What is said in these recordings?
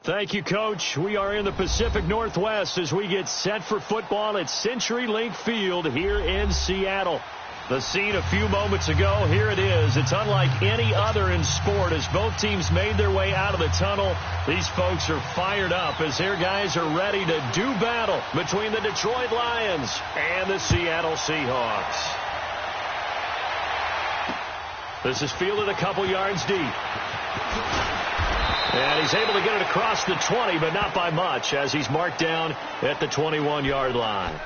Thank you, Coach. We are in the Pacific Northwest as we get set for football at CenturyLink Field here in Seattle. The scene a few moments ago, here it is. It's unlike any other in sport as both teams made their way out of the tunnel. These folks are fired up as their guys are ready to do battle between the Detroit Lions and the Seattle Seahawks. This is fielded a couple yards deep. And he's able to get it across the 20, but not by much as he's marked down at the 21-yard line.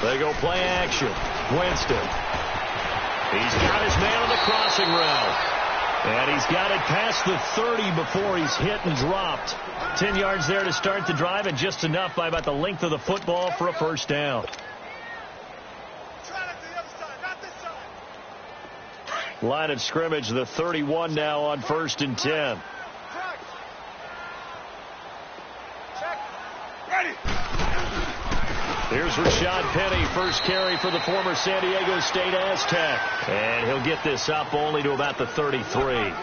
They go play action. Winston. He's got his man on the crossing route. And he's got it past the 30 before he's hit and dropped. 10 yards there to start the drive, and just enough by about the length of the football for a first down. Line of scrimmage, the 31 now on 1st and 10. Here's Rashad Penny, first carry for the former San Diego State Aztec. And he'll get this up only to about the 33.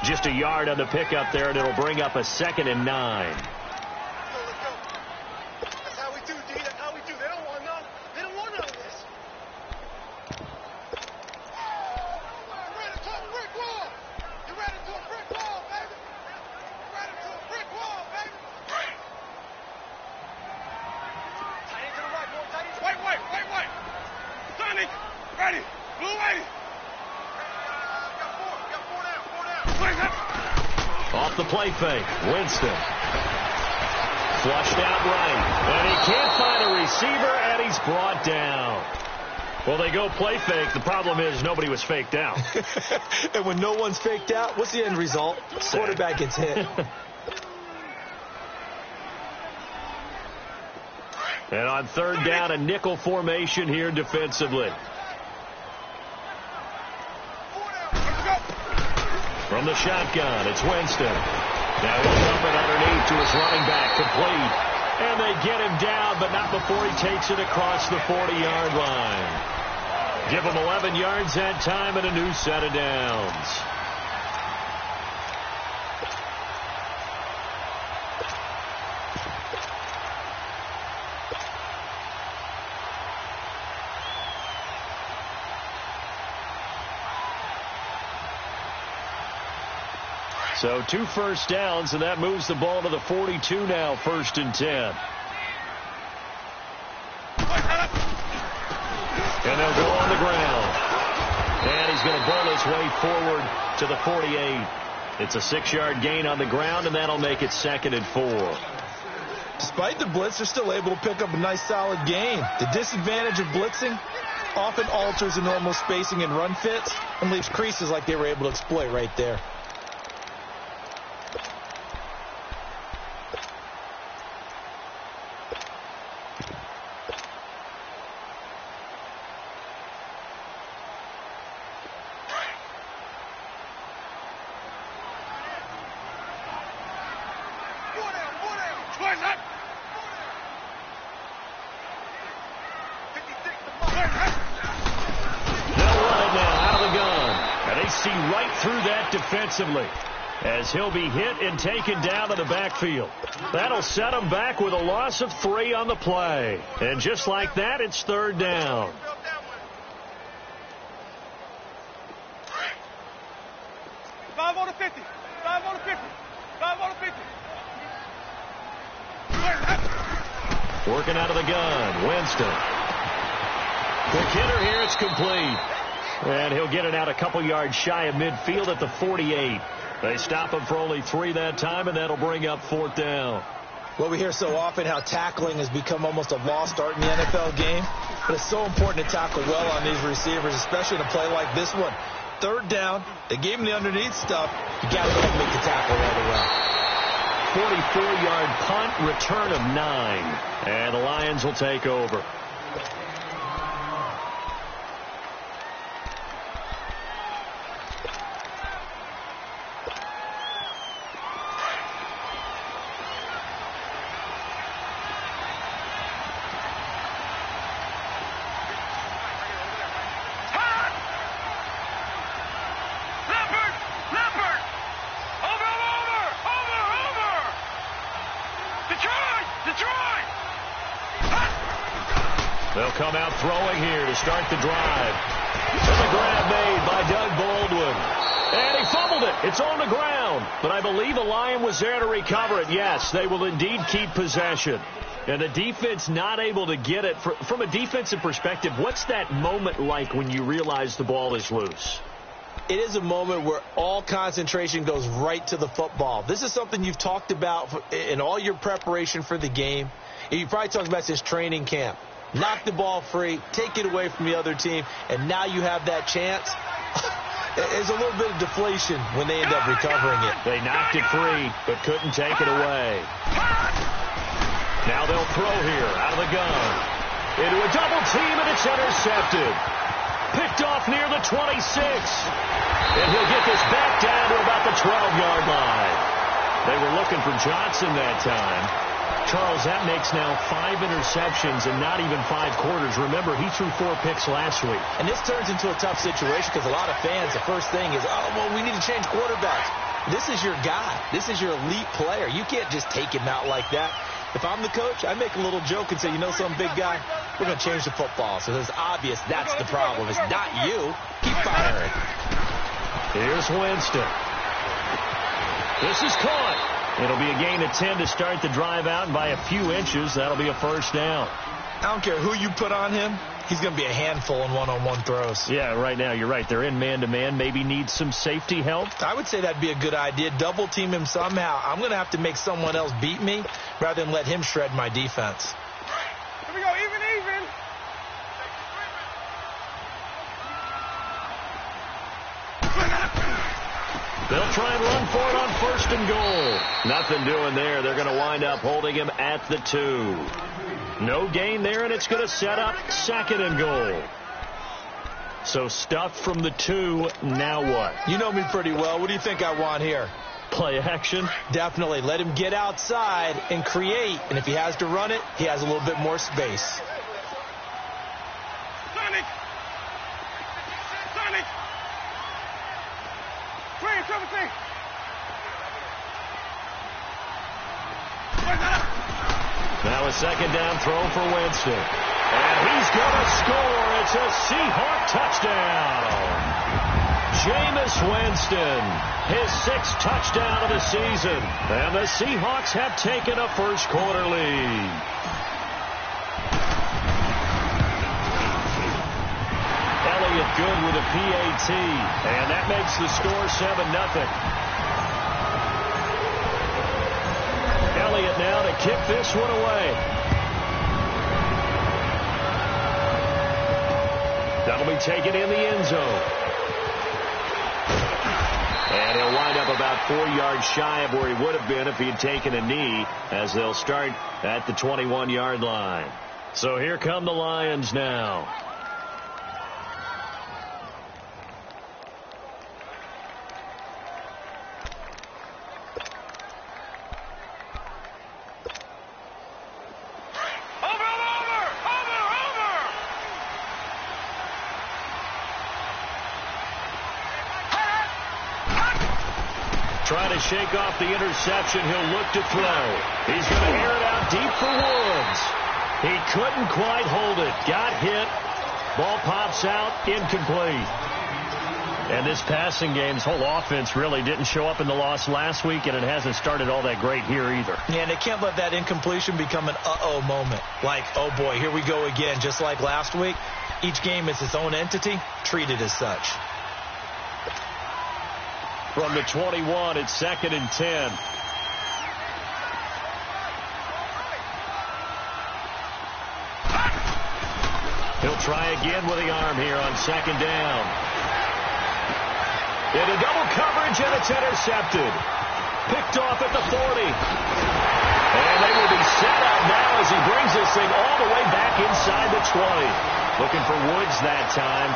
Just a yard on the pickup there, and it'll bring up a 2nd and 9. That's how we do, D. That's how we do. They don't want none. They don't want none of this. You're ready to a brick wall. You're ready to a brick wall, baby. You're ready to a brick wall, baby. Wait. Sonny, ready. Blue ready. Got four down. Off the play fake. Winston. Flushed out right. And he can't find a receiver, and he's brought down. Well, they go play fake. The problem is nobody was faked out. And when no one's faked out, what's the end result? Quarterback gets hit. And on 3rd down, a nickel formation here defensively. From the shotgun, it's Winston. Now he'll dump it underneath to his running back, complete. And they get him down, but not before he takes it across the 40-yard line. Give him 11 yards that time and a new set of downs. So 2 first downs, and that moves the ball to the 42 now, 1st and 10. And they'll go on the ground. And he's going to bowl his way forward to the 48. It's a 6-yard gain on the ground, and that'll make it 2nd and 4. Despite the blitz, they're still able to pick up a nice solid gain. The disadvantage of blitzing often alters the normal spacing and run fits and leaves creases like they were able to exploit right there. Defensively, as he'll be hit and taken down to the backfield. That'll set him back with a loss of 3 on the play. And just like that, it's 3rd down. Five on the 50. Working out of the gun, Winston. Quick hitter here, it's complete. And he'll get it out a couple yards shy of midfield at the 48. They stop him for only 3 that time, and that'll bring up 4th down. Well, we hear so often how tackling has become almost a lost art in the NFL game. But it's so important to tackle well on these receivers, especially in a play like this one. 3rd down, they gave him the underneath stuff. You got to go and make the tackle right away. 44-yard punt, return of 9. And the Lions will take over. They'll come out throwing here to start the drive. And the grab made by Doug Baldwin. And he fumbled it. It's on the ground. But I believe a Lion was there to recover it. Yes, they will indeed keep possession. And the defense not able to get it. From a defensive perspective, what's that moment like when you realize the ball is loose? It is a moment where all concentration goes right to the football. This is something you've talked about in all your preparation for the game. And you probably talked about this training camp. Knock the ball free, take it away from the other team, and now you have that chance. There's a little bit of deflation when they end up recovering it. They knocked it free, but couldn't take it away. Now they'll throw here out of the gun. Into a double team, and it's intercepted. Picked off near the 26. And he'll get this back down to about the 12-yard line. They were looking for Johnson that time. Charles, that makes now 5 interceptions and not even 5 quarters. Remember, he threw 4 picks last week. And this turns into a tough situation because a lot of fans, the first thing is, oh, well, we need to change quarterbacks. This is your guy. This is your elite player. You can't just take him out like that. If I'm the coach, I make a little joke and say, you know, some big guy, we're going to change the football. So it's obvious that's the problem. It's not you. Keep firing. Here's Winston. This is caught. It'll be a gain of 10 to start the drive out, and by a few inches, that'll be a first down. I don't care who you put on him. He's going to be a handful in one-on-one throws. Yeah, right now, you're right. They're in man-to-man. Maybe needs some safety help. I would say that'd be a good idea. Double team him somehow. I'm going to have to make someone else beat me rather than let him shred my defense. Here we go, even. They'll try and run for it on first and goal. Nothing doing there. They're going to wind up holding him at the 2. No gain there, and it's going to set up second and goal. So stuffed from the 2. Now what? You know me pretty well. What do you think I want here? Play action? Definitely. Let him get outside and create. And if he has to run it, he has a little bit more space. Sonic! Now a second down throw for Winston. And he's going to score. It's a Seahawk touchdown. Jameis Winston, his 6th touchdown of the season. And the Seahawks have taken a first quarter lead. Elliott good with a PAT. And that makes the score 7-0. Elliott now to kick this one away. That'll be taken in the end zone. And he'll wind up about 4 yards shy of where he would have been if he had taken a knee, as they'll start at the 21-yard line. So here come the Lions now. Trying to shake off the interception. He'll look to throw. He's going to air it out deep for Woods. He couldn't quite hold it. Got hit. Ball pops out. Incomplete. And this passing game's whole offense really didn't show up in the loss last week, and it hasn't started all that great here either. Yeah, and they can't let that incompletion become an uh-oh moment. Like, oh boy, here we go again. Just like last week, each game is its own entity, treated as such. From the 21, it's 2nd and 10. He'll try again with the arm here on 2nd down. Into double coverage, and it's intercepted. Picked off at the 40. And they will be set up now as he brings this thing all the way back inside the 20. Looking for Woods that time.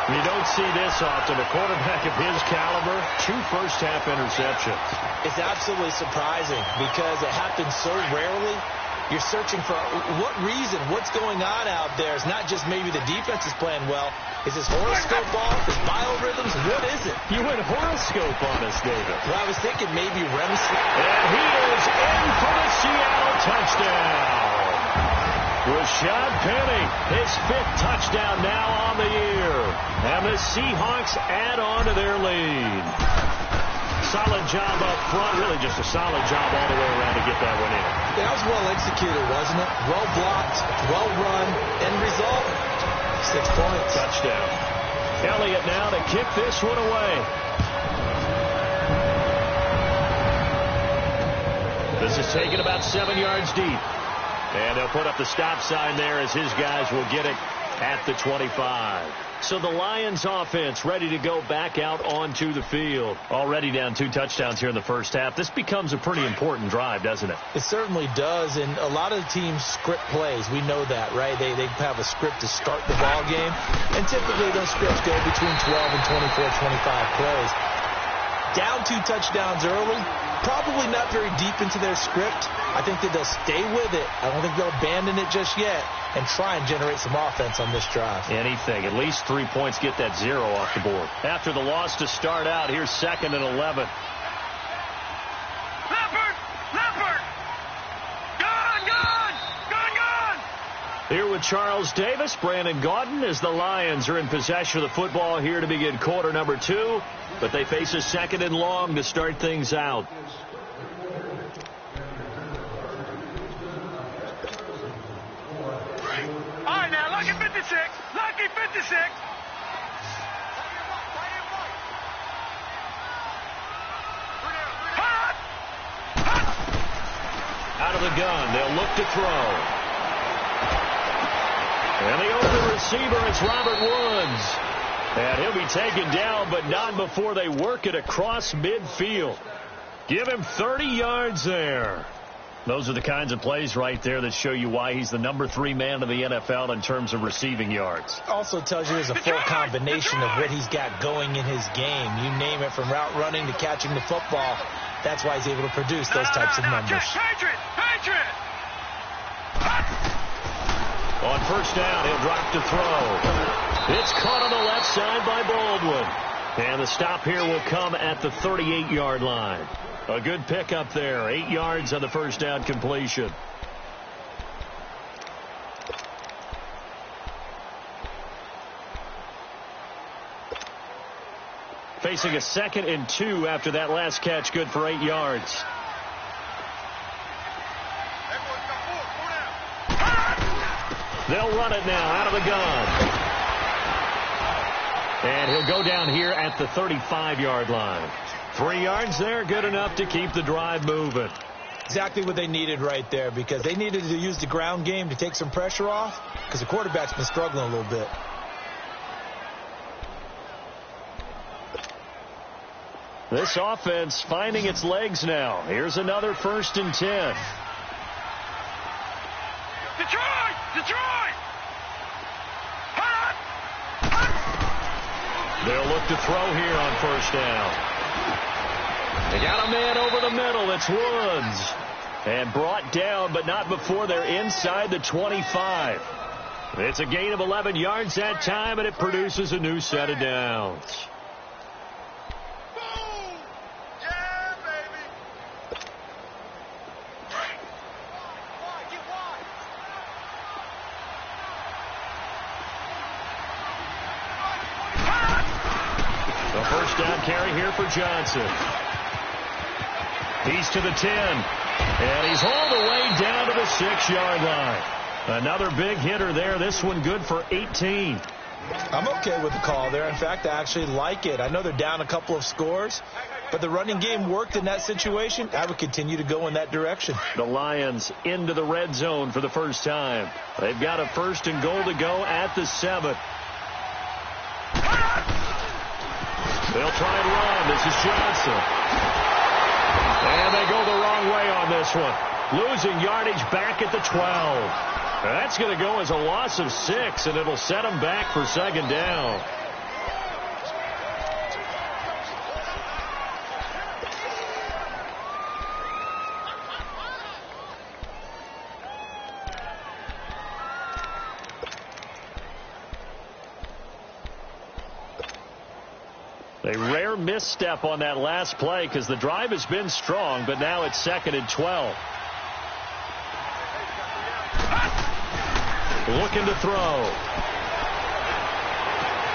You don't see this often. A quarterback of his caliber, 2 first-half interceptions. It's absolutely surprising because it happens so rarely. you're searching for what reason, what's going on out there. It's not just maybe the defense is playing well. Is this horoscope off? Is biorhythms? What is it? You went horoscope on us, David. Well, I was thinking maybe REM sleep. And he is in for the Seattle touchdown. Rashad Penny, his 5th touchdown now on the year. And the Seahawks add on to their lead. Solid job up front, really just a solid job all the way around to get that one in. That was well executed, wasn't it? Well blocked, well run, end result, 6 points. Touchdown. Elliott now to kick this one away. This is taken about 7 yards deep. And they'll put up the stop sign there as his guys will get it at the 25. So the Lions offense ready to go back out onto the field. Already down 2 touchdowns here in the first half. This becomes a pretty important drive, doesn't it? It certainly does, and a lot of teams script plays. We know that, right? They have a script to start the ball game, and typically those scripts go between 12 and 24, 25 plays. Down 2 touchdowns early, probably not very deep into their script. I think that they'll stay with it. I don't think they'll abandon it just yet and try and generate some offense on this drive. Anything. At least 3 points, get that 0 off the board. After the loss to start out, here's 2nd and 11. Here with Charles Davis, Brandon Gaudin, as the Lions are in possession of the football here to begin quarter number 2. But they face a 2nd and long to start things out. All right, now, lucky 56. Lucky 56. Out of the gun, they'll look to throw. And the open receiver, it's Robert Woods. And he'll be taken down, but not before they work it across midfield. Give him 30 yards there. Those are the kinds of plays right there that show you why he's the number 3 man in the NFL in terms of receiving yards. Also tells you there's a full combination of what he's got going in his game. You name it, from route running to catching the football. That's why he's able to produce those types of numbers. On first down, he'll drop to throw. It's caught on the left side by Baldwin. And the stop here will come at the 38-yard line. A good pickup there. 8 yards on the first down completion. Facing a 2nd and 2 after that last catch. Good for 8 yards. They'll run it now out of the gun. And he'll go down here at the 35-yard line. 3 yards there, good enough to keep the drive moving. Exactly what they needed right there, because they needed to use the ground game to take some pressure off, because the quarterback's been struggling a little bit. This offense finding its legs now. Here's another 1st and 10. They'll look to throw here on first down. They got a man over the middle. It's Woods. And brought down, but not before they're inside the 25. It's a gain of 11 yards that time, and it produces a new set of downs. Down carry here for Johnson. He's to the 10. And he's all the way down to the 6-yard line. Another big hitter there. This one good for 18. I'm okay with the call there. In fact, I actually like it. I know they're down a couple of scores, but the running game worked in that situation. I would continue to go in that direction. The Lions into the red zone for the first time. They've got a 1st and goal to go at the 7. They'll try and run. This is Johnson. And they go the wrong way on this one. Losing yardage back at the 12. That's going to go as a loss of 6, and it'll set them back for 2nd down. A rare misstep on that last play because the drive has been strong, but now it's 2nd and 12. Looking to throw.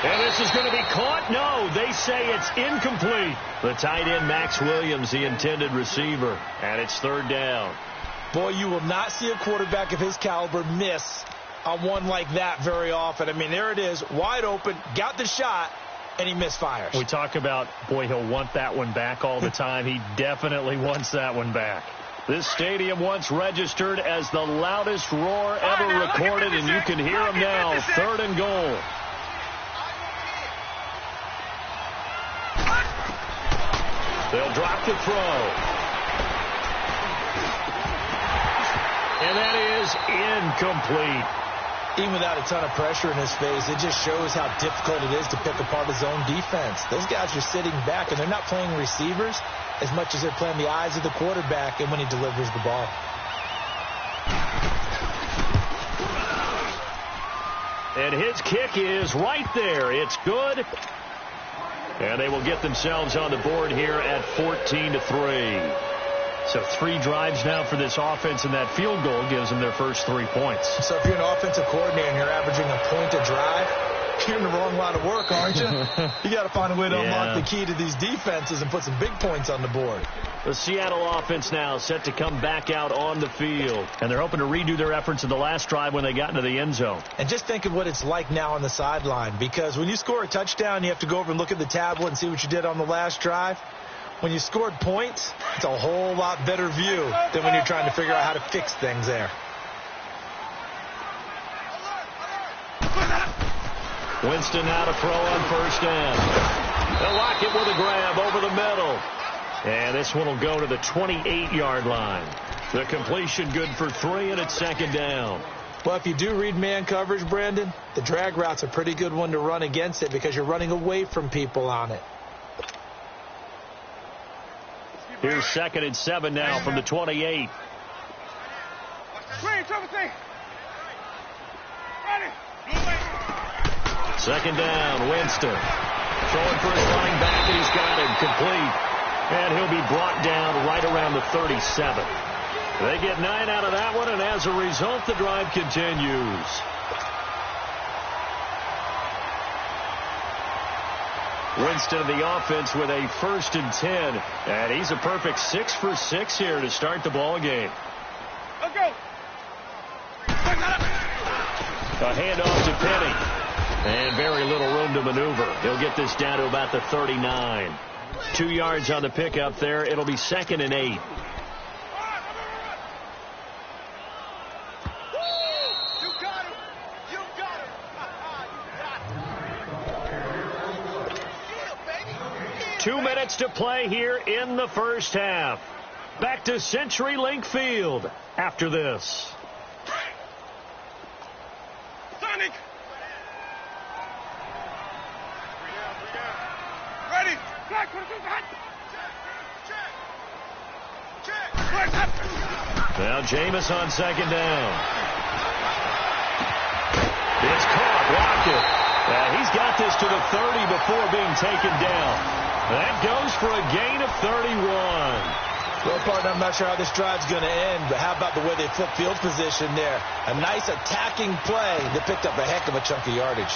And this is going to be caught. No, they say it's incomplete. The tight end, Max Williams, the intended receiver. And it's 3rd down. Boy, you will not see a quarterback of his caliber miss on one like that very often. I mean, there it is, wide open, got the shot, and he misfires. We talk about, boy, he'll want that one back all the time. He definitely wants that one back. This stadium once registered as the loudest roar ever recorded, and you can hear him now. 3rd and goal. They'll drop the throw. And that is incomplete. Even without a ton of pressure in his face, it just shows how difficult it is to pick apart his own defense. Those guys are sitting back, and they're not playing receivers as much as they're playing the eyes of the quarterback and when he delivers the ball. And his kick is right there. It's good. And they will get themselves on the board here at 14-3. So 3 drives now for this offense, and that field goal gives them their first 3 points. So if you're an offensive coordinator and you're averaging a point a drive, you're in the wrong line of work, aren't you? You got to find a way to unlock the key to these defenses and put some big points on the board. The Seattle offense now set to come back out on the field. And they're hoping to redo their efforts in the last drive when they got into the end zone. And just think of what it's like now on the sideline, because when you score a touchdown, you have to go over and look at the tablet and see what you did on the last drive. When you scored points, it's a whole lot better view than when you're trying to figure out how to fix things there. Winston now to throw on 1st down. They'll lock it with a grab over the middle. And this one will go to the 28-yard line. The completion good for 3, and it's 2nd down. Well, if you do read man coverage, Brandon, the drag route's a pretty good one to run against it because you're running away from people on it. Here's 2nd and 7 now from the 28. Second down, Winston. Throwing for his running back, and he's got him complete. And he'll be brought down right around the 37. They get 9 out of that one, and as a result, the drive continues. Winston in the offense with a 1st and 10. And he's a perfect 6 for 6 here to start the ball game. Let's go. A handoff to Penny. And very little room to maneuver. He'll get this down to about the 39. 2 yards on the pickup there. It'll be 2nd and 8. To play here in the first half. Back to CenturyLink Field after this. Sonic. Ready. Now Jameis on 2nd down. It's caught. Blocked it. He's got this to the 30 before being taken down. That goes for a gain of 31. Well, partner, I'm not sure how this drive's going to end, but how about the way they flip field position there? A nice attacking play that picked up a heck of a chunk of yardage.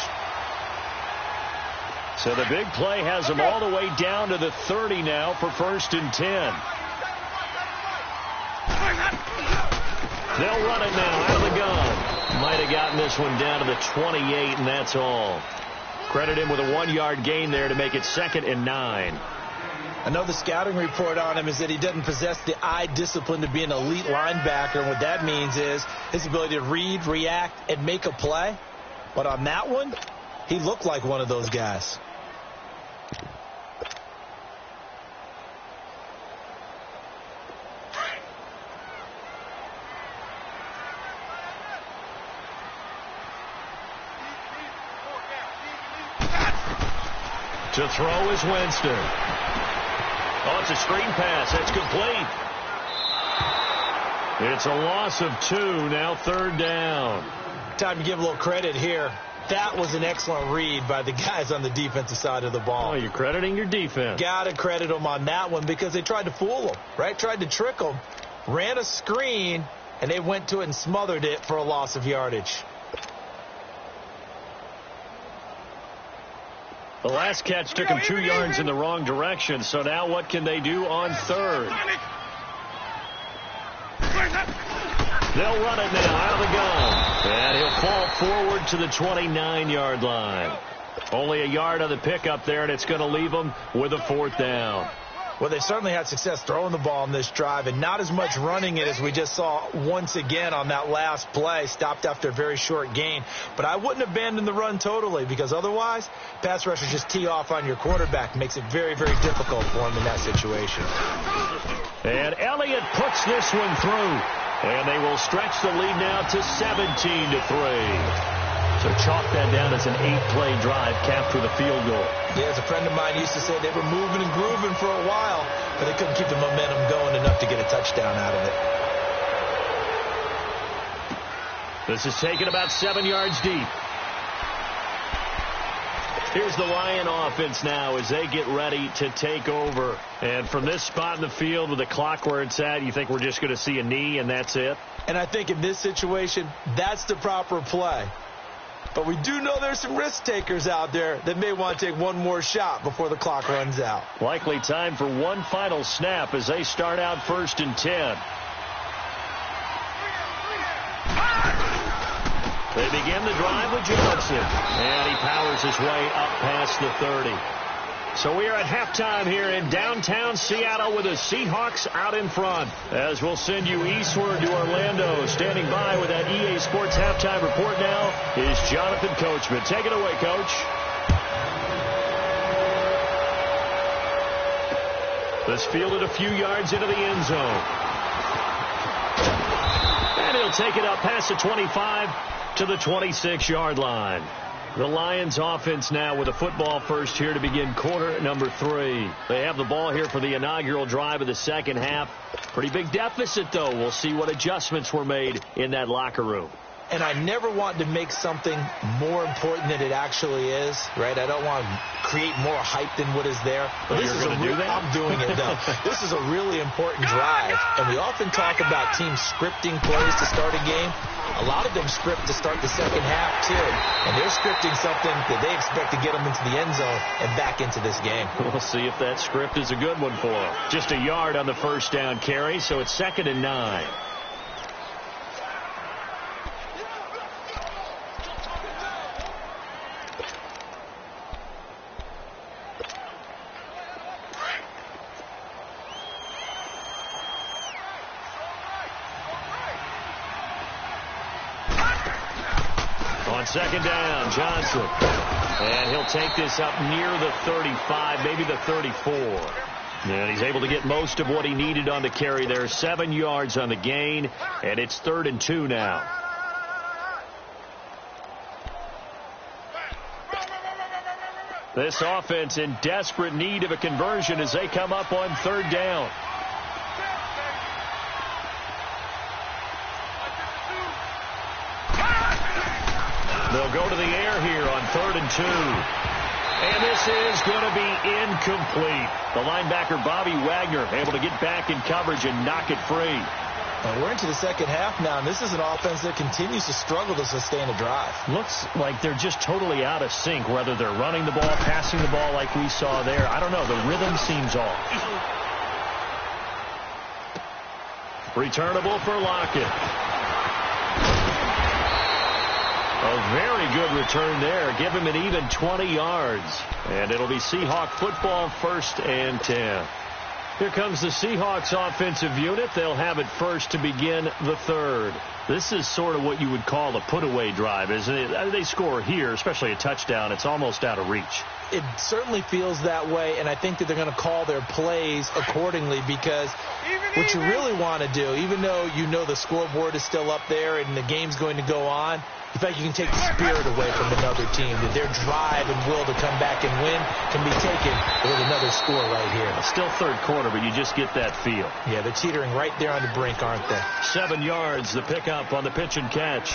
So the big play has them all the way down to the 30 now for 1st and 10. They'll run it now out of the gun. Might have gotten this one down to the 28, and that's all. Credit him with a 1-yard gain there to make it 2nd and 9. I know the scouting report on him is that he doesn't possess the eye discipline to be an elite linebacker. And what that means is his ability to read, react, and make a play. But on that one, he looked like one of those guys. To throw is Winston. Oh, it's a screen pass. That's complete. It's a loss of 2. Now 3rd down. Time to give a little credit here. That was an excellent read by the guys on the defensive side of the ball. Oh, you're crediting your defense. Got to credit them on that one because they tried to fool them, right? Tried to trick them. Ran a screen, and they went to it and smothered it for a loss of yardage. The last catch took them 2 yards in the wrong direction, so now what can they do on third? They'll run it now out of the gun. And he'll fall forward to the 29-yard line. Only a yard on the pickup there, and it's going to leave them with a 4th down. Well, they've certainly had success throwing the ball on this drive, and not as much running it as we just saw once again on that last play. Stopped after a very short gain. But I wouldn't abandon the run totally, because otherwise, pass rushers just tee off on your quarterback. Makes it very, very difficult for him in that situation. And Elliott puts this one through. And they will stretch the lead now to 17-3. So chalk that down as an 8-play drive capped with a field goal. Yeah, as a friend of mine used to say, they were moving and grooving for a while, but they couldn't keep the momentum going enough to get a touchdown out of it. This is taken about 7 yards deep. Here's the Lion offense now as they get ready to take over. And from this spot in the field with the clock where it's at, you think we're just going to see a knee and that's it? And I think in this situation, that's the proper play. But we do know there's some risk takers out there that may want to take one more shot before the clock runs out. Likely time for one final snap as they start out 1st and 10. They begin the drive with Johnson. And he powers his way up past the 30. So we are at halftime here in downtown Seattle with the Seahawks out in front. As we'll send you eastward to Orlando. Standing by with that EA Sports halftime report now is Jonathan Coachman. Take it away, Coach. This fielded a few yards into the end zone. And he'll take it up past the 25 to the 26-yard line. The Lions offense now with a football first here to begin quarter number 3. They have the ball here for the inaugural drive of the second half. Pretty big deficit, though. We'll see what adjustments were made in that locker room. And I never want to make something more important than it actually is, right? I don't want to create more hype than what is there. But you're going to do that? I'm doing it, though. This is a really important drive. And we often talk about teams scripting plays to start a game. A lot of them script to start the second half, too. And they're scripting something that they expect to get them into the end zone and back into this game. We'll see if that script is a good one for them. Just a yard on the first down carry, so it's 2nd and 9. On 2nd down, Johnson. And he'll take this up near the 35, maybe the 34. And he's able to get most of what he needed on the carry there. 7 yards on the gain, and it's 3rd and 2 now. This offense in desperate need of a conversion as they come up on 3rd down. They'll go to the air here on 3rd and 2. And this is going to be incomplete. The linebacker, Bobby Wagner, able to get back in coverage and knock it free. And we're into the second half now, and this is an offense that continues to struggle to sustain a drive. Looks like they're just totally out of sync, whether they're running the ball, passing the ball like we saw there. I don't know. The rhythm seems off. Returnable for Lockett. A very good return there. Give him an even 20 yards. And it'll be Seahawk football, 1st and 10. Here comes the Seahawks offensive unit. They'll have it first to begin the 3rd. This is sort of what you would call a put-away drive, isn't it? They score here, especially a touchdown. It's almost out of reach. It certainly feels that way, and I think that they're going to call their plays accordingly because what you really want to do, even though you know the scoreboard is still up there and the game's going to go on, in fact, you can take the spirit away from another team, that their drive and will to come back and win can be taken with another score right here. Still 3rd quarter, but you just get that feel. Yeah, they're teetering right there on the brink, aren't they? 7 yards, the pickup on the pitch and catch.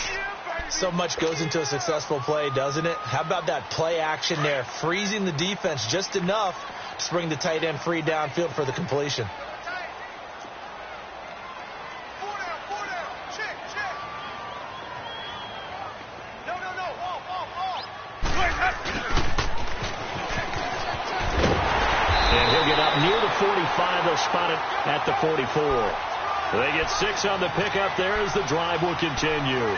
So much goes into a successful play, doesn't it? How about that play action there, freezing the defense just enough to bring the tight end free downfield for the completion. And he'll get up near the 45. They'll spot it at the 44. They get 6 on the pickup there as the drive will continue.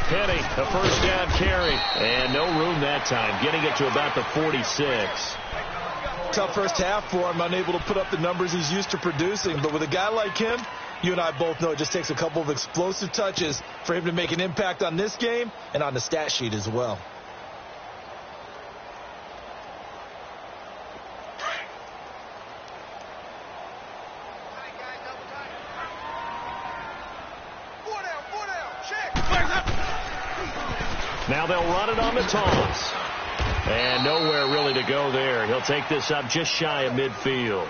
Penny, a first down carry, and no room that time, getting it to about the 46. Tough first half for him, unable to put up the numbers he's used to producing. But with a guy like him, you and I both know it just takes a couple of explosive touches for him to make an impact on this game and on the stat sheet as well. Now they'll run it on the toss. And nowhere really to go there. He'll take this up just shy of midfield.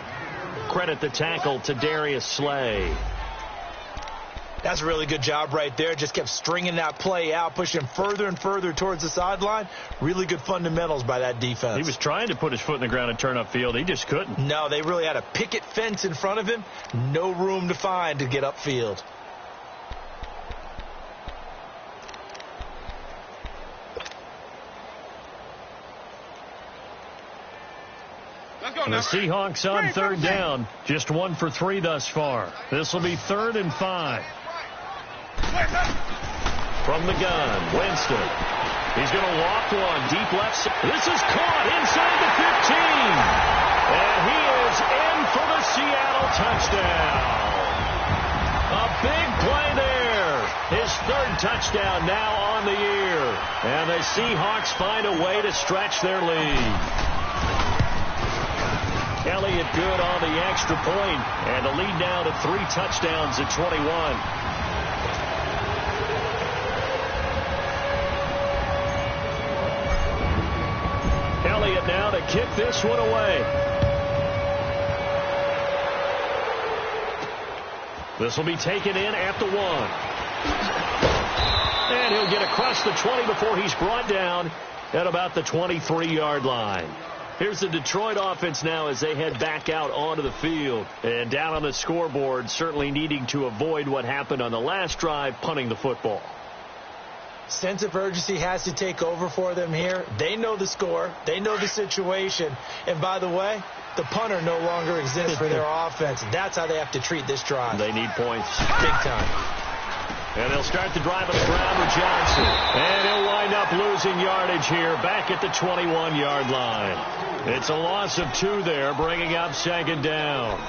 Credit the tackle to Darius Slay. That's a really good job right there. Just kept stringing that play out, pushing further and further towards the sideline. Really good fundamentals by that defense. He was trying to put his foot in the ground and turn upfield. He just couldn't. No, they really had a picket fence in front of him. No room to find to get upfield. And the Seahawks on third down. Just 1 for 3 thus far. This will be 3rd and 5. From the gun, Winston. He's going to walk one deep left. This is caught inside the 15. And he is in for the Seattle touchdown. A big play there. His 3rd touchdown now on the year. And the Seahawks find a way to stretch their lead. Elliott good on the extra point, and the lead now to 3 touchdowns at 21. Elliott now to kick this one away. This will be taken in at the 1. And he'll get across the 20 before he's brought down at about the 23-yard line. Here's the Detroit offense now as they head back out onto the field. And down on the scoreboard, certainly needing to avoid what happened on the last drive, punting the football. Sense of urgency has to take over for them here. They know the score. They know the situation. And by the way, the punter no longer exists for their offense. That's how they have to treat this drive. They need points. Big time. And they'll start the drive on the ground with Johnson. And he'll wind up losing yardage here back at the 21-yard line. It's a loss of 2 there, bringing up 2nd down.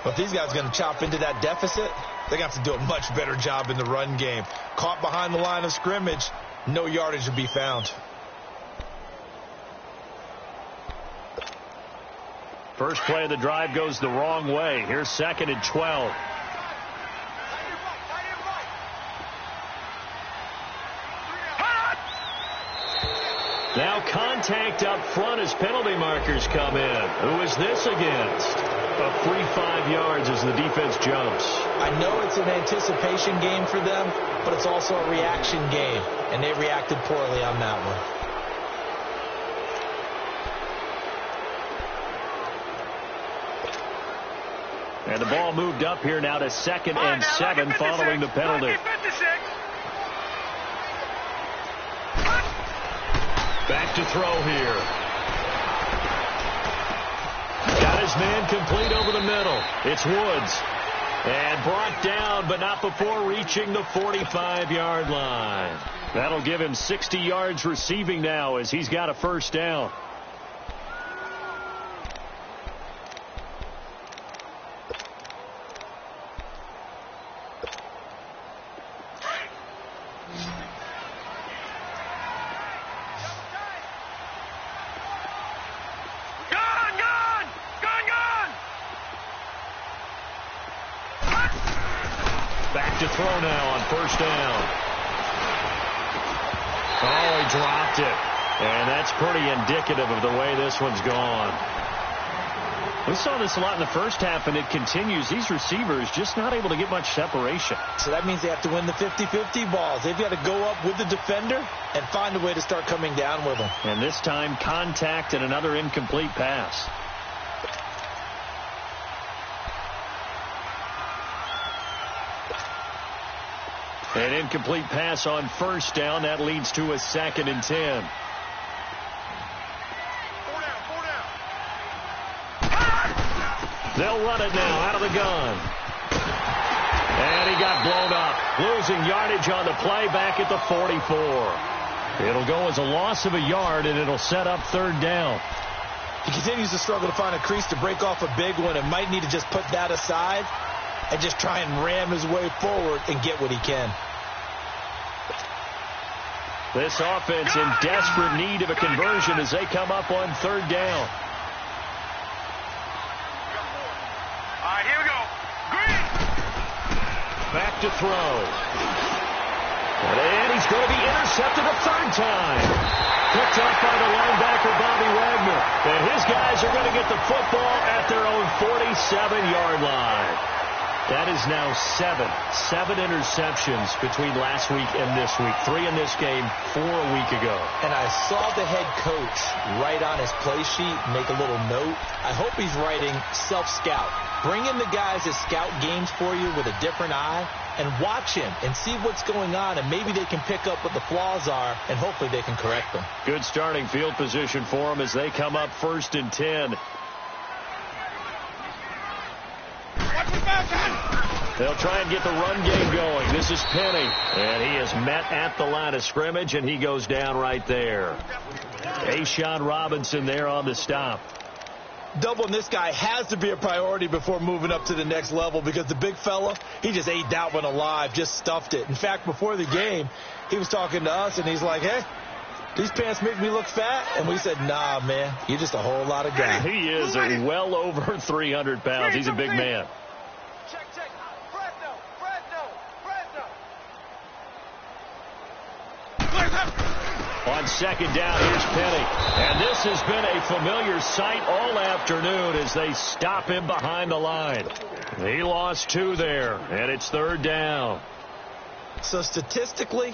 But if these guys are going to chop into that deficit, they're going to have to do a much better job in the run game. Caught behind the line of scrimmage, no yardage to be found. First play of the drive goes the wrong way. Here's 2nd and 12. Now contact up front as penalty markers come in. Who is this against? A free 5 yards as the defense jumps. I know it's an anticipation game for them, but it's also a reaction game, and they reacted poorly on that one. And the ball moved up here now to 2nd and 7 following the penalty. Back to throw here. Got his man complete over the middle. It's Woods. And brought down, but not before reaching the 45-yard line. That'll give him 60 yards receiving now as he's got a first down. Back to throw now on first down. Oh, he dropped it. And that's pretty indicative of the way this one's gone. We saw this a lot in the first half, and it continues. These receivers just not able to get much separation. So that means they have to win the 50-50 balls. They've got to go up with the defender and find a way to start coming down with them. And this time, contact and another incomplete pass. An incomplete pass on first down. That leads to a 2nd and 10. They'll run it now out of the gun. And he got blown up. Losing yardage on the play back at the 44. It'll go as a loss of a yard, and it'll set up 3rd down. He continues to struggle to find a crease to break off a big one and might need to just put that aside and just try and ram his way forward and get what he can. This offense in desperate need of a conversion as they come up on 3rd down. Back to throw. And he's going to be intercepted a 3rd time. Picked up by the linebacker, Bobby Wagner. And his guys are going to get the football at their own 47-yard line. That is now 7 interceptions between last week and this week. 3 in this game, 4 a week ago. And I saw the head coach write on his play sheet, make a little note. I hope he's writing self-scout. Bring in the guys that scout games for you with a different eye and watch him and see what's going on, and maybe they can pick up what the flaws are, and hopefully they can correct them. Good starting field position for them as they come up 1st and 10. They'll try and get the run game going. This is Penny, and he is met at the line of scrimmage, and he goes down right there. A'Shawn Robinson there on the stop. Doubling this guy has to be a priority before moving up to the next level, because the big fella, he just ate that one alive, just stuffed it. In fact, before the game, he was talking to us, and he's like, hey, these pants make me look fat. And we said, nah, man, you're just a whole lot of guy. He is well over 300 pounds. He's a big man. Check. On 2nd down, here's Penny. And this has been a familiar sight all afternoon as they stop him behind the line. He lost 2 there, and it's 3rd down. So statistically,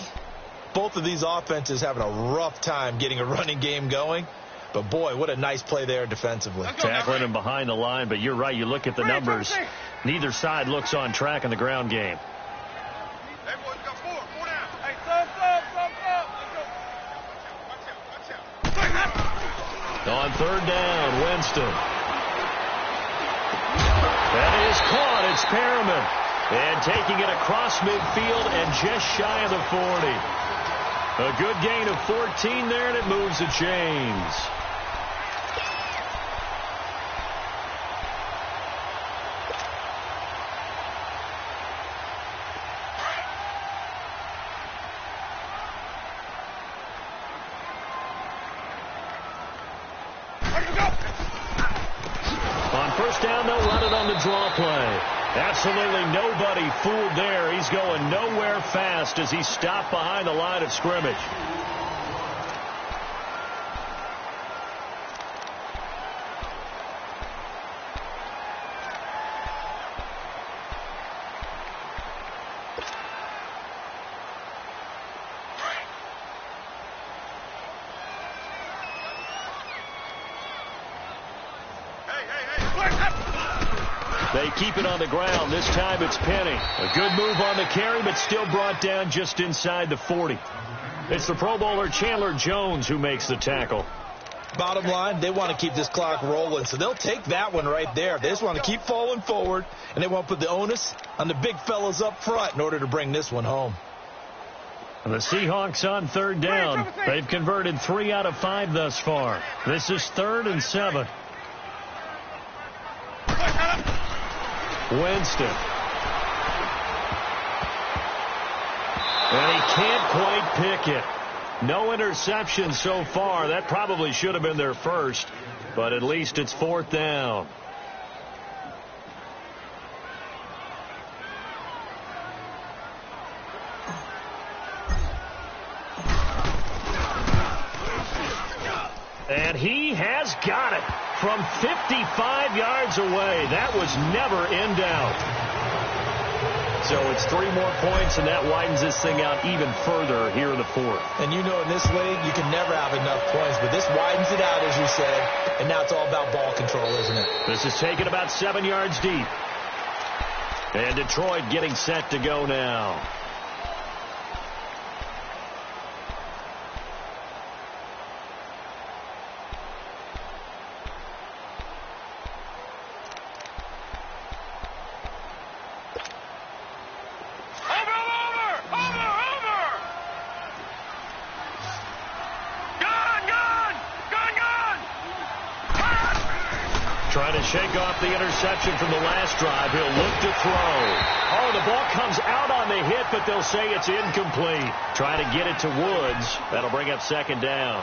both of these offenses having a rough time getting a running game going. But, boy, what a nice play there defensively. Tackling him behind the line, but you're right. You look at the numbers. Neither side looks on track in the ground game. On 3rd down, Winston. That is caught. It's Perriman. And taking it across midfield and just shy of the 40. A good gain of 14 there, and it moves the chains. On first down, they'll run it on the draw play. Absolutely nobody fooled there. He's going nowhere fast as he stopped behind the line of scrimmage. They keep it on the ground. This time it's Penny. A good move on the carry, but still brought down just inside the 40. It's the Pro Bowler Chandler Jones who makes the tackle. Bottom line, they want to keep this clock rolling, so they'll take that one right there. They just want to keep falling forward, and they want to put the onus on the big fellas up front in order to bring this one home. And the Seahawks on 3rd down. They've converted 3 out of 5 thus far. This is 3rd and 7. Winston. And he can't quite pick it. No interception so far. That probably should have been their first, but at least it's 4th down. And he has got it from 55 yards away. That was never in doubt. So it's 3 more points, and that widens this thing out even further here in the fourth. And you know in this league, you can never have enough points, but this widens it out, as you said, and now it's all about ball control, isn't it? This is taken about 7 yards deep. And Detroit getting set to go now. Trying to shake off the interception from the last drive. He'll look to throw. Oh, the ball comes out on the hit, but they'll say it's incomplete. Trying to get it to Woods. That'll bring up second down.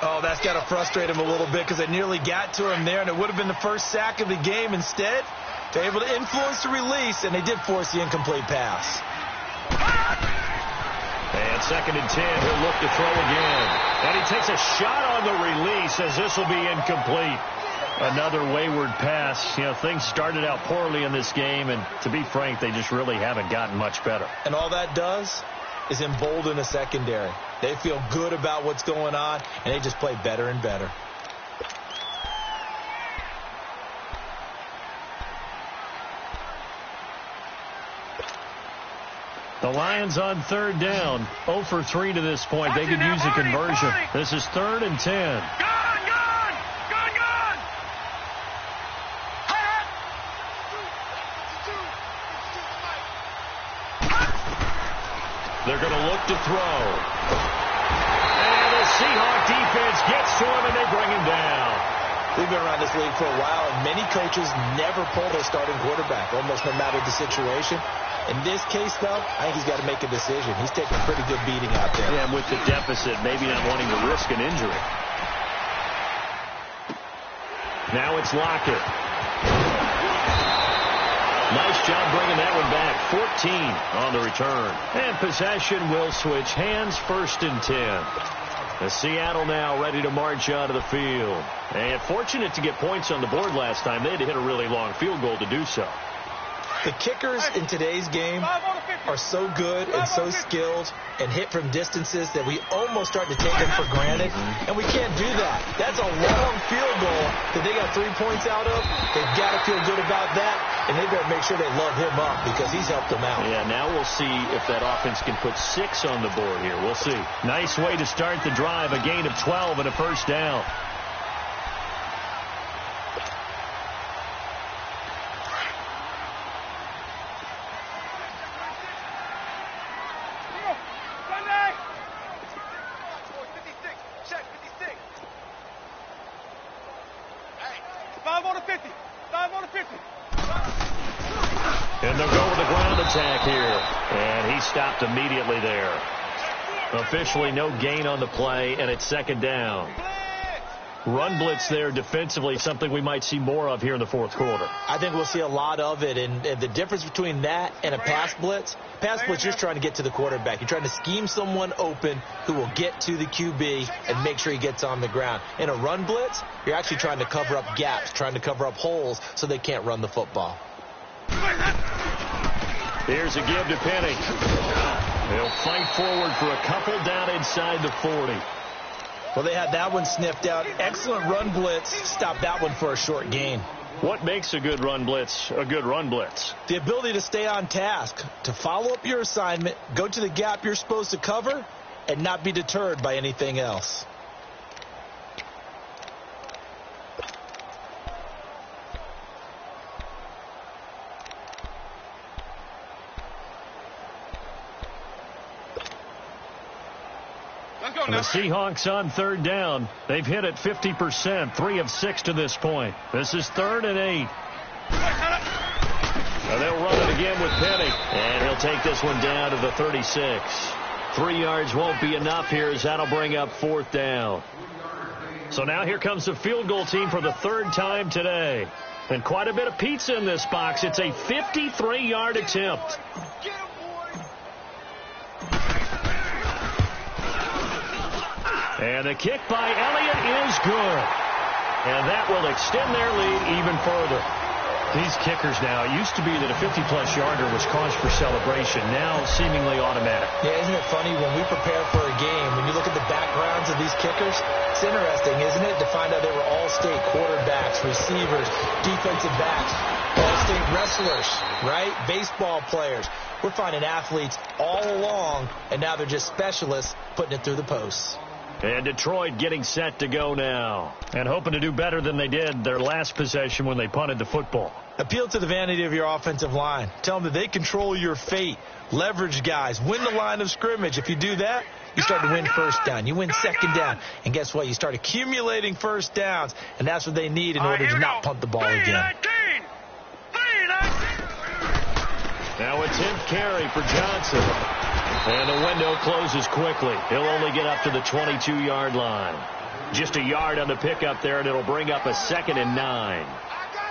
Oh, that's got to frustrate him a little bit because they nearly got to him there, and it would have been the first sack of the game. Instead, they're able to influence the release, and they did force the incomplete pass. And second and 10, he'll look to throw again. And he takes a shot on the release as this will be incomplete. Another wayward pass. You know, things started out poorly in this game, and to be frank, they just really haven't gotten much better. And all that does is embolden the secondary. They feel good about what's going on, and they just play better and better. The Lions on third down, 0 for 3 to this point. They could use a conversion. This is 3rd and 10. They're going to look to throw. And the Seahawk defense gets to him, and they bring him down. We've been around this league for a while, and many coaches never pull their starting quarterback, almost no matter the situation. In this case, though, I think he's got to make a decision. He's taking a pretty good beating out there. Yeah, and with the deficit, maybe not wanting to risk an injury. Now it's Lockett. Nice job bringing that one back. 14 on the return. And possession will switch hands, 1st and 10. The Seattle now ready to march out of the field. And fortunate to get points on the board last time. They had to hit a really long field goal to do so. The kickers in today's game are so good and so skilled and hit from distances that we almost start to take them for granted, and we can't do that. That's a long field goal that they got 3 points out of. They've got to feel good about that, and they better make sure they love him up because he's helped them out. Yeah, now we'll see if that offense can put 6 on the board here. We'll see. Nice way to start the drive, a gain of 12 and a first down. And they'll go with the ground attack here. And he stopped immediately there. Officially no gain on the play, and it's second down. Run blitz there defensively, something we might see more of here in the fourth quarter. I think we'll see a lot of it, and the difference between that and a pass blitz, you're just trying to get to the quarterback. You're trying to scheme someone open who will get to the QB and make sure he gets on the ground. In a run blitz, you're actually trying to cover up gaps, trying to cover up holes so they can't run the football. Here's a give to Penny. They'll fight forward for a couple down inside the 40. Well, they had that one sniffed out. Excellent run blitz. Stopped that one for a short gain. What makes a good run blitz a good run blitz? The ability to stay on task, to follow up your assignment, go to the gap you're supposed to cover, and not be deterred by anything else. And the Seahawks on third down. They've hit it 50%, 3 of 6 to this point. This is 3rd and 8. And they'll run it again with Penny. And he'll take this one down to the 36. 3 yards won't be enough here as that'll bring up 4th down. So now here comes the field goal team for the 3rd time today. And quite a bit of pizza in this box. It's a 53-yard attempt. And the kick by Elliott is good. And that will extend their lead even further. These kickers now, it used to be that a 50-plus yarder was cause for celebration. Now seemingly automatic. Yeah, isn't it funny when we prepare for a game, when you look at the backgrounds of these kickers, it's interesting, isn't it, to find out they were all-state quarterbacks, receivers, defensive backs, all-state wrestlers, right? Baseball players. We're finding athletes all along, and now they're just specialists putting it through the posts. And Detroit getting set to go now. And hoping to do better than they did their last possession when they punted the football. Appeal to the vanity of your offensive line. Tell them that they control your fate. Leverage guys. Win the line of scrimmage. If you do that, you start to win first down. You win second down. And guess what? You start accumulating first downs. And that's what they need in order to not punt the ball again. Now a 10th carry for Johnson. And the window closes quickly. He'll only get up to the 22-yard line. Just a yard on the pickup there, and it'll bring up a 2nd and 9.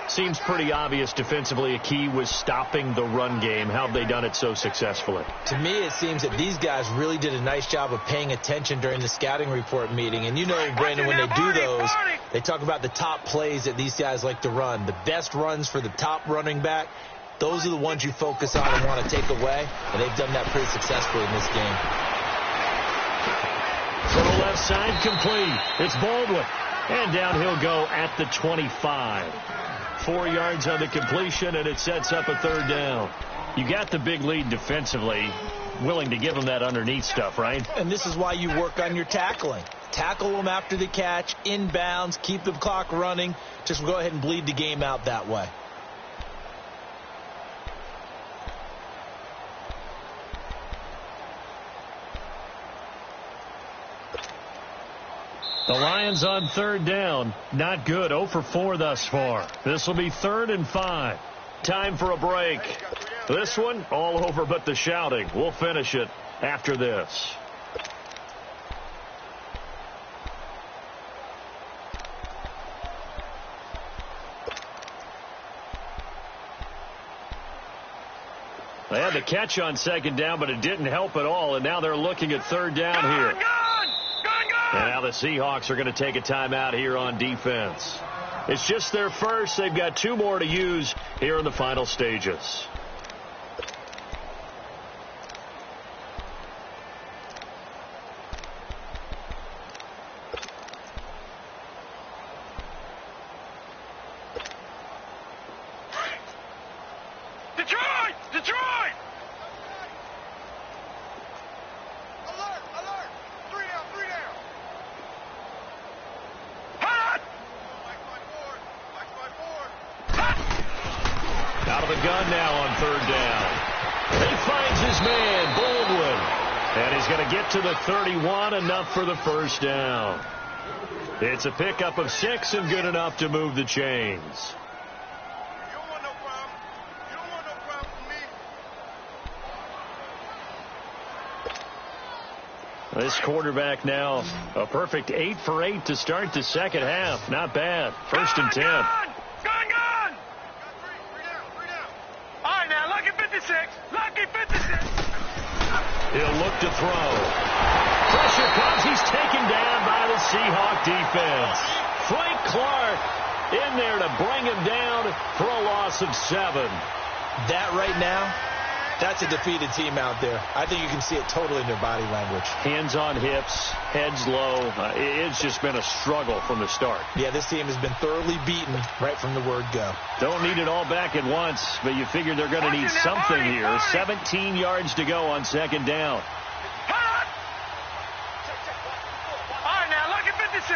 Seems pretty obvious defensively a key was stopping the run game. How have they done it so successfully? To me, it seems that these guys really did a nice job of paying attention during the scouting report meeting. And you know, Brandon, when they do those, they talk about the top plays that these guys like to run. The best runs for the top running back. Those are the ones you focus on and want to take away, and they've done that pretty successfully in this game. To the left side, complete. It's Baldwin. And down he'll go at the 25. 4 yards on the completion, and it sets up a 3rd down. You got the big lead defensively, willing to give them that underneath stuff, right? And this is why you work on your tackling. Tackle them after the catch, inbounds, keep the clock running. Just go ahead and bleed the game out that way. The Lions on 3rd down. Not good. 0 for 4 thus far. This will be 3rd and 5. Time for a break. This one, all over but the shouting. We'll finish it after this. They had the catch on 2nd down, but it didn't help at all, and now they're looking at 3rd down here. And now the Seahawks are going to take a timeout here on defense. It's just their first. They've got 2 more to use here in the final stages. Detroit! Alert! 3 down! Hot! Out of the gun now on 3rd down. He finds his man, Baldwin. And he's going to get to the 31, enough for the 1st down. It's a pickup of 6 and good enough to move the chains. This quarterback now a perfect 8 for 8 to start the 2nd half. Not bad. 1st and 10. Gone! 3 down. All right, now, lucky 56. He'll look to throw. Pressure comes. He's taken down by the Seahawk defense. Frank Clark in there to bring him down for a loss of 7. That right now, that's a defeated team out there. I think you can see it totally in their body language. Hands on hips, heads low. It's just been a struggle from the start. Yeah, this team has been thoroughly beaten right from the word go. Don't need it all back at once, but you figure they're going to need something here. 17 yards to go on 2nd down. All right, now, lucky 56.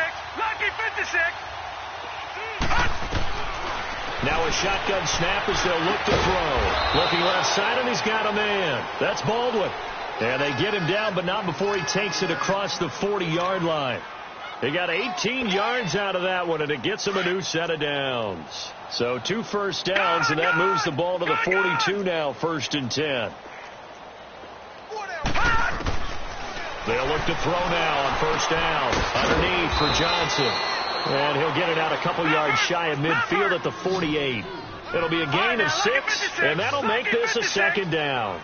Now a shotgun snap as they'll look to throw. Looking left side, and he's got a man. That's Baldwin. And they get him down, but not before he takes it across the 40-yard line. They got 18 yards out of that one, and it gets them a new set of downs. So 2 first downs, and that moves the ball to the 42 now, 1st and 10. They'll look to throw now on 1st down. Underneath for Johnson. And he'll get it out a couple yards shy of midfield at the 48. It'll be a gain of 6, and that'll make this a 2nd down.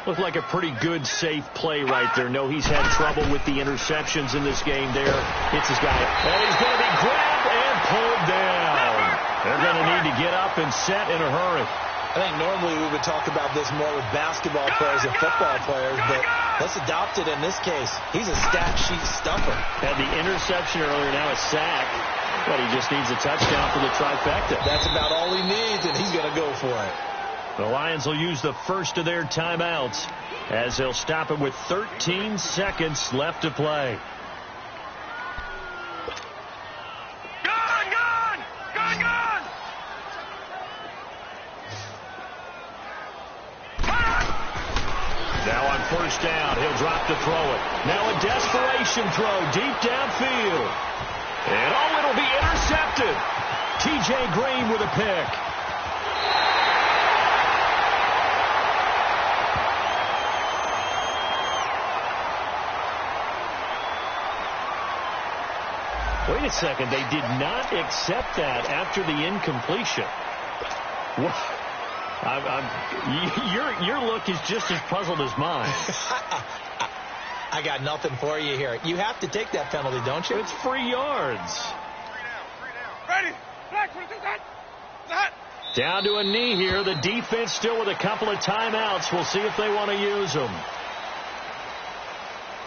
Looked like a pretty good, safe play right there. No, he's had trouble with the interceptions in this game there. Hits his guy. And he's going to be grabbed and pulled down. They're going to need to get up and set in a hurry. I think normally we would talk about this more with basketball players and football players, but let's adopt it in this case. He's a stat sheet stuffer. Had the interception earlier, now a sack. But he just needs a touchdown for the trifecta. That's about all he needs, and he's going to go for it. The Lions will use the first of their timeouts as they'll stop it with 13 seconds left to play. Now on first down, he'll drop to throw it. Now a desperation throw deep downfield. And oh, it'll be intercepted. T.J. Green with a pick. Wait a second. They did not accept that after the incompletion. Your look is just as puzzled as mine. I got nothing for you here. You have to take that penalty, don't you? It's free yards. 3 down. Ready? Black, that. Down to a knee here. The defense still with a couple of timeouts. We'll see if they want to use them.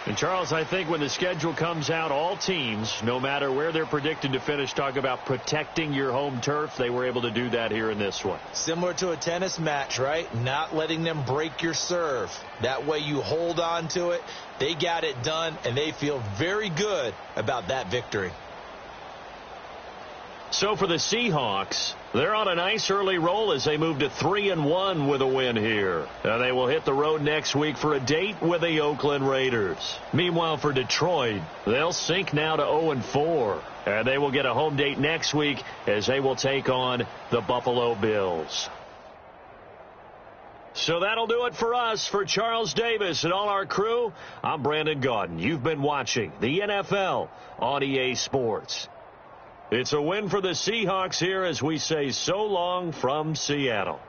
And, Charles, I think when the schedule comes out, all teams, no matter where they're predicted to finish, talk about protecting your home turf. They were able to do that here in this one. Similar to a tennis match, right? Not letting them break your serve. That way you hold on to it. They got it done, and they feel very good about that victory. So for the Seahawks, they're on a nice early roll as they move to 3-1 with a win here. And they will hit the road next week for a date with the Oakland Raiders. Meanwhile, for Detroit, they'll sink now to 0-4. And they will get a home date next week as they will take on the Buffalo Bills. So that'll do it for us. For Charles Davis and all our crew, I'm Brandon Gaudin. You've been watching the NFL on EA Sports. It's a win for the Seahawks here as we say so long from Seattle.